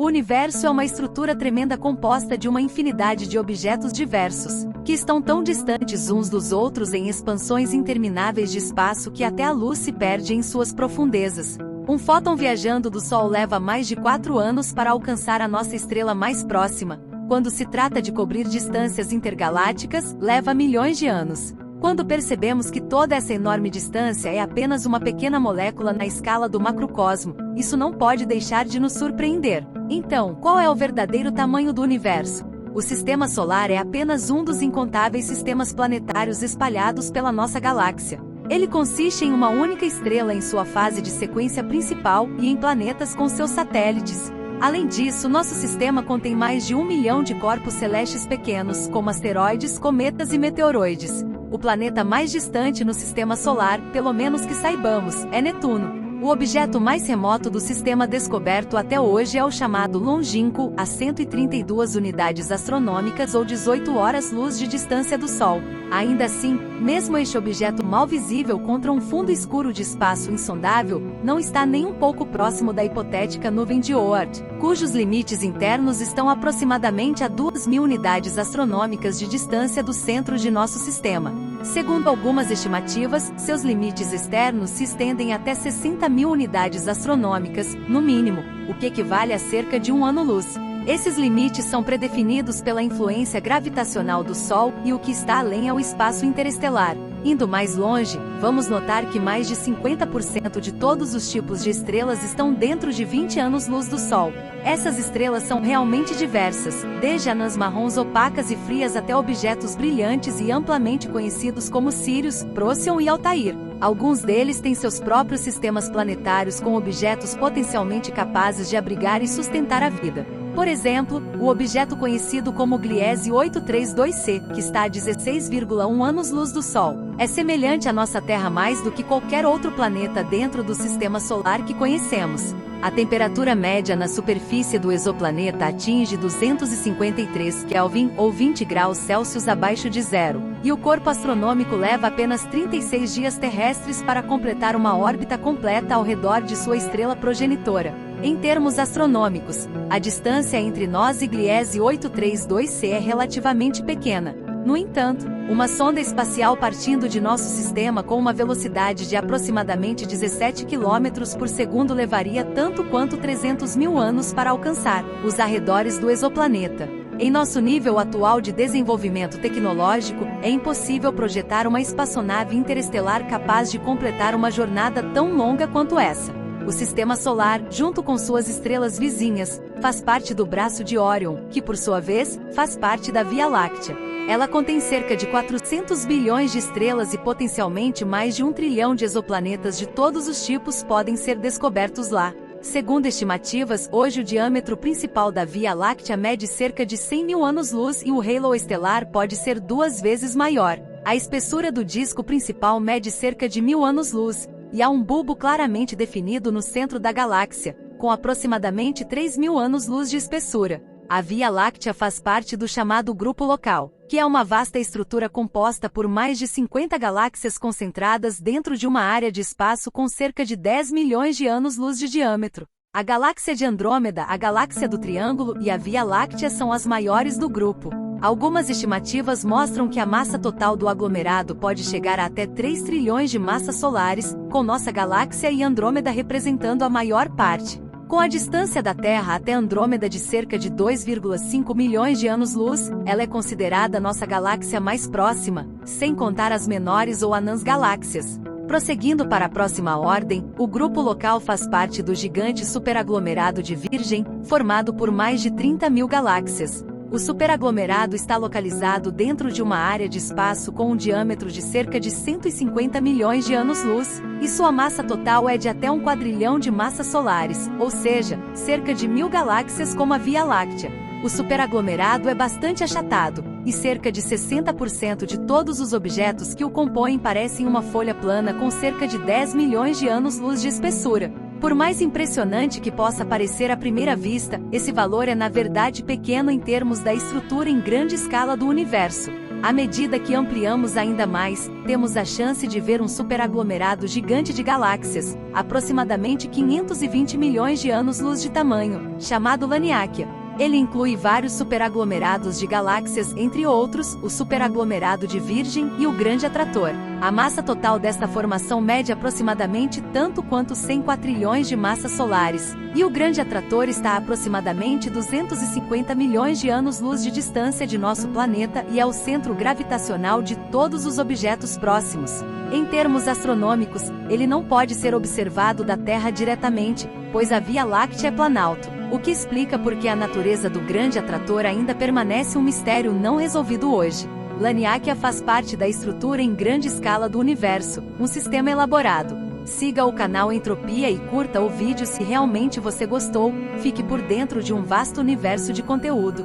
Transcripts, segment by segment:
O universo é uma estrutura tremenda composta de uma infinidade de objetos diversos, que estão tão distantes uns dos outros em expansões intermináveis de espaço que até a luz se perde em suas profundezas. Um fóton viajando do Sol leva mais de 4 anos para alcançar a nossa estrela mais próxima. Quando se trata de cobrir distâncias intergalácticas, leva milhões de anos. Quando percebemos que toda essa enorme distância é apenas uma pequena molécula na escala do macrocosmo, isso não pode deixar de nos surpreender. Então, qual é o verdadeiro tamanho do universo? O Sistema Solar é apenas um dos incontáveis sistemas planetários espalhados pela nossa galáxia. Ele consiste em uma única estrela em sua fase de sequência principal e em planetas com seus satélites. Além disso, nosso sistema contém mais de 1 milhão de corpos celestes pequenos, como asteroides, cometas e meteoroides. O planeta mais distante no Sistema Solar, pelo menos que saibamos, é Netuno. O objeto mais remoto do sistema descoberto até hoje é o chamado Longínquo, a 132 unidades astronômicas ou 18 horas-luz de distância do Sol. Ainda assim, mesmo este objeto mal visível contra um fundo escuro de espaço insondável, não está nem um pouco próximo da hipotética nuvem de Oort, cujos limites internos estão aproximadamente a 2.000 unidades astronômicas de distância do centro de nosso sistema. Segundo algumas estimativas, seus limites externos se estendem até 60.000 unidades astronômicas, no mínimo, o que equivale a cerca de um ano-luz. Esses limites são predefinidos pela influência gravitacional do Sol e o que está além é o espaço interestelar. Indo mais longe, vamos notar que mais de 50% de todos os tipos de estrelas estão dentro de 20 anos-luz do Sol. Essas estrelas são realmente diversas, desde anãs marrons opacas e frias até objetos brilhantes e amplamente conhecidos como Sirius, Procyon e Altair. Alguns deles têm seus próprios sistemas planetários com objetos potencialmente capazes de abrigar e sustentar a vida. Por exemplo, o objeto conhecido como Gliese 832c, que está a 16,1 anos-luz do Sol, é semelhante à nossa Terra mais do que qualquer outro planeta dentro do Sistema Solar que conhecemos. A temperatura média na superfície do exoplaneta atinge 253 Kelvin ou 20 graus Celsius abaixo de zero, e o corpo astronômico leva apenas 36 dias terrestres para completar uma órbita completa ao redor de sua estrela progenitora. Em termos astronômicos, a distância entre nós e Gliese 832c é relativamente pequena. No entanto, uma sonda espacial partindo de nosso sistema com uma velocidade de aproximadamente 17 km por segundo levaria tanto quanto 300.000 anos para alcançar os arredores do exoplaneta. Em nosso nível atual de desenvolvimento tecnológico, é impossível projetar uma espaçonave interestelar capaz de completar uma jornada tão longa quanto essa. O Sistema Solar, junto com suas estrelas vizinhas, faz parte do braço de Órion, que por sua vez, faz parte da Via Láctea. Ela contém cerca de 400 bilhões de estrelas e potencialmente mais de 1 trilhão de exoplanetas de todos os tipos podem ser descobertos lá. Segundo estimativas, hoje o diâmetro principal da Via Láctea mede cerca de 100.000 anos-luz e o halo estelar pode ser 2 vezes maior. A espessura do disco principal mede cerca de 1.000 anos-luz, e há um bulbo claramente definido no centro da galáxia, com aproximadamente 3.000 anos-luz de espessura. A Via Láctea faz parte do chamado Grupo Local, que é uma vasta estrutura composta por mais de 50 galáxias concentradas dentro de uma área de espaço com cerca de 10 milhões de anos-luz de diâmetro. A galáxia de Andrômeda, a galáxia do Triângulo e a Via Láctea são as maiores do grupo. Algumas estimativas mostram que a massa total do aglomerado pode chegar a até 3 trilhões de massas solares, com nossa galáxia e Andrômeda representando a maior parte. Com a distância da Terra até Andrômeda de cerca de 2,5 milhões de anos-luz, ela é considerada nossa galáxia mais próxima, sem contar as menores ou anãs galáxias. Prosseguindo para a próxima ordem, o Grupo Local faz parte do gigante superaglomerado de Virgem, formado por mais de 30.000 galáxias. O superaglomerado está localizado dentro de uma área de espaço com um diâmetro de cerca de 150 milhões de anos-luz, e sua massa total é de até 1 quadrilhão de massas solares, ou seja, cerca de 1.000 galáxias como a Via Láctea. O superaglomerado é bastante achatado, e cerca de 60% de todos os objetos que o compõem parecem uma folha plana com cerca de 10 milhões de anos-luz de espessura. Por mais impressionante que possa parecer à primeira vista, esse valor é na verdade pequeno em termos da estrutura em grande escala do universo. À medida que ampliamos ainda mais, temos a chance de ver um superaglomerado gigante de galáxias, aproximadamente 520 milhões de anos-luz de tamanho, chamado Laniakea. Ele inclui vários superaglomerados de galáxias, entre outros, o superaglomerado de Virgem e o Grande Atrator. A massa total desta formação mede aproximadamente tanto quanto 100 quatrilhões de massas solares, e o Grande Atrator está a aproximadamente 250 milhões de anos-luz de distância de nosso planeta e é o centro gravitacional de todos os objetos próximos. Em termos astronômicos, ele não pode ser observado da Terra diretamente, pois a Via Láctea é planalto, o que explica por que a natureza do Grande Atrator ainda permanece um mistério não resolvido hoje. Laniakea faz parte da estrutura em grande escala do universo, um sistema elaborado. Siga o canal Entropia e curta o vídeo se realmente você gostou, fique por dentro de um vasto universo de conteúdo.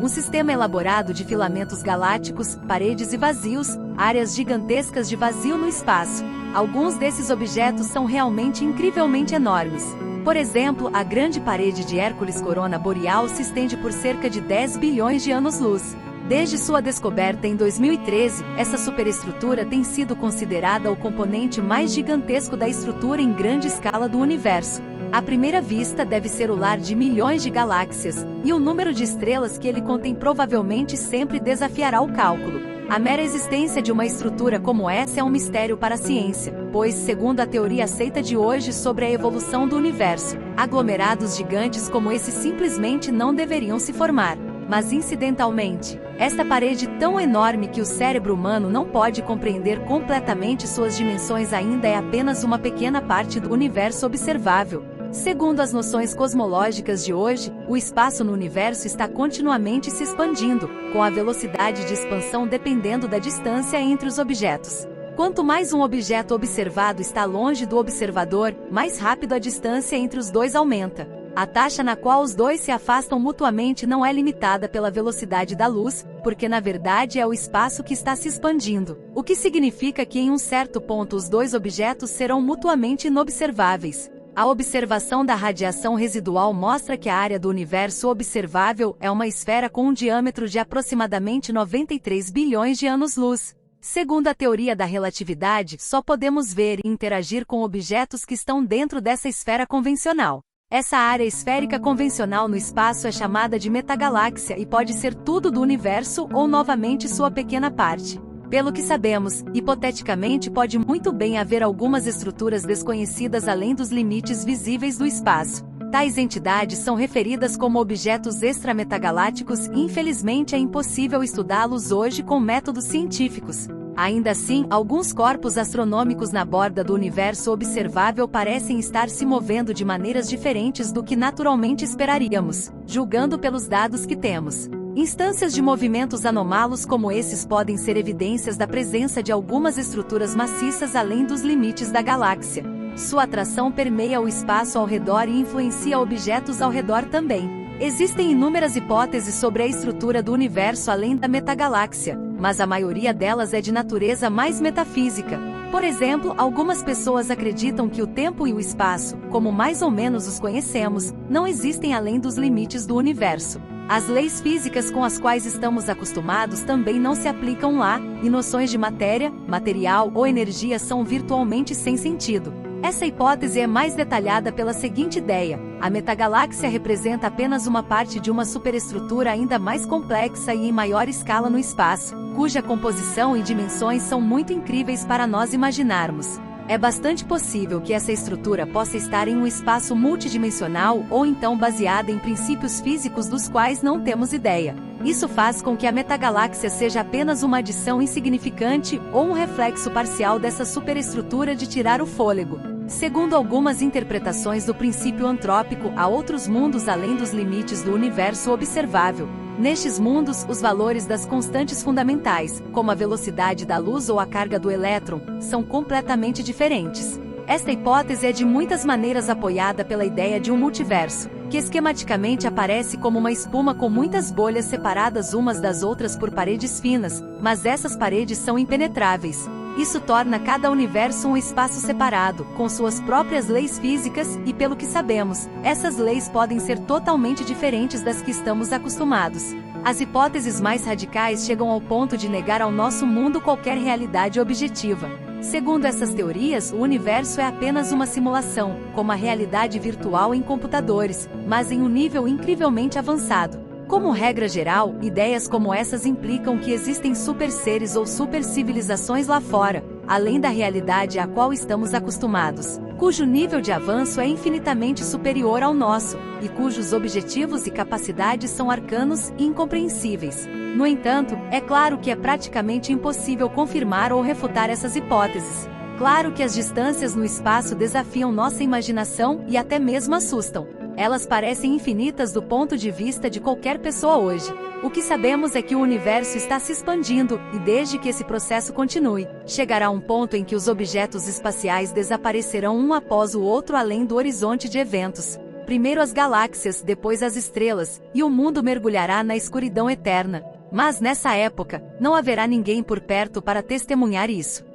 Um sistema elaborado de filamentos galácticos, paredes e vazios, áreas gigantescas de vazio no espaço. Alguns desses objetos são realmente incrivelmente enormes. Por exemplo, a grande parede de Hércules Corona Boreal se estende por cerca de 10 bilhões de anos-luz. Desde sua descoberta em 2013, essa superestrutura tem sido considerada o componente mais gigantesco da estrutura em grande escala do universo. À primeira vista deve ser o lar de milhões de galáxias, e o número de estrelas que ele contém provavelmente sempre desafiará o cálculo. A mera existência de uma estrutura como essa é um mistério para a ciência, pois, segundo a teoria aceita de hoje sobre a evolução do universo, aglomerados gigantes como esse simplesmente não deveriam se formar. Mas incidentalmente, esta parede tão enorme que o cérebro humano não pode compreender completamente suas dimensões ainda é apenas uma pequena parte do universo observável. Segundo as noções cosmológicas de hoje, o espaço no universo está continuamente se expandindo, com a velocidade de expansão dependendo da distância entre os objetos. Quanto mais um objeto observado está longe do observador, mais rápido a distância entre os dois aumenta. A taxa na qual os dois se afastam mutuamente não é limitada pela velocidade da luz, porque na verdade é o espaço que está se expandindo, o que significa que em um certo ponto os dois objetos serão mutuamente inobserváveis. A observação da radiação residual mostra que a área do universo observável é uma esfera com um diâmetro de aproximadamente 93 bilhões de anos-luz. Segundo a teoria da relatividade, só podemos ver e interagir com objetos que estão dentro dessa esfera convencional. Essa área esférica convencional no espaço é chamada de metagaláxia e pode ser tudo do universo ou novamente sua pequena parte. Pelo que sabemos, hipoteticamente pode muito bem haver algumas estruturas desconhecidas além dos limites visíveis do espaço. Tais entidades são referidas como objetos extrametagalácticos e infelizmente é impossível estudá-los hoje com métodos científicos. Ainda assim, alguns corpos astronômicos na borda do universo observável parecem estar se movendo de maneiras diferentes do que naturalmente esperaríamos, julgando pelos dados que temos. Instâncias de movimentos anômalos como esses podem ser evidências da presença de algumas estruturas maciças além dos limites da galáxia. Sua atração permeia o espaço ao redor e influencia objetos ao redor também. Existem inúmeras hipóteses sobre a estrutura do universo além da metagaláxia, mas a maioria delas é de natureza mais metafísica. Por exemplo, algumas pessoas acreditam que o tempo e o espaço, como mais ou menos os conhecemos, não existem além dos limites do universo. As leis físicas com as quais estamos acostumados também não se aplicam lá, e noções de matéria, material ou energia são virtualmente sem sentido. Essa hipótese é mais detalhada pela seguinte ideia: a metagaláxia representa apenas uma parte de uma superestrutura ainda mais complexa e em maior escala no espaço, cuja composição e dimensões são muito incríveis para nós imaginarmos. É bastante possível que essa estrutura possa estar em um espaço multidimensional ou então baseada em princípios físicos dos quais não temos ideia. Isso faz com que a metagaláxia seja apenas uma adição insignificante ou um reflexo parcial dessa superestrutura de tirar o fôlego. Segundo algumas interpretações do princípio antrópico, há outros mundos além dos limites do universo observável. Nestes mundos, os valores das constantes fundamentais, como a velocidade da luz ou a carga do elétron, são completamente diferentes. Esta hipótese é de muitas maneiras apoiada pela ideia de um multiverso, que esquematicamente aparece como uma espuma com muitas bolhas separadas umas das outras por paredes finas, mas essas paredes são impenetráveis. Isso torna cada universo um espaço separado, com suas próprias leis físicas, e pelo que sabemos, essas leis podem ser totalmente diferentes das que estamos acostumados. As hipóteses mais radicais chegam ao ponto de negar ao nosso mundo qualquer realidade objetiva. Segundo essas teorias, o universo é apenas uma simulação, como a realidade virtual em computadores, mas em um nível incrivelmente avançado. Como regra geral, ideias como essas implicam que existem super-seres ou super-civilizações lá fora, além da realidade à qual estamos acostumados, cujo nível de avanço é infinitamente superior ao nosso, e cujos objetivos e capacidades são arcanos e incompreensíveis. No entanto, é claro que é praticamente impossível confirmar ou refutar essas hipóteses. Claro que as distâncias no espaço desafiam nossa imaginação e até mesmo assustam. Elas parecem infinitas do ponto de vista de qualquer pessoa hoje. O que sabemos é que o universo está se expandindo, e desde que esse processo continue, chegará um ponto em que os objetos espaciais desaparecerão um após o outro além do horizonte de eventos. Primeiro as galáxias, depois as estrelas, e o mundo mergulhará na escuridão eterna. Mas nessa época, não haverá ninguém por perto para testemunhar isso.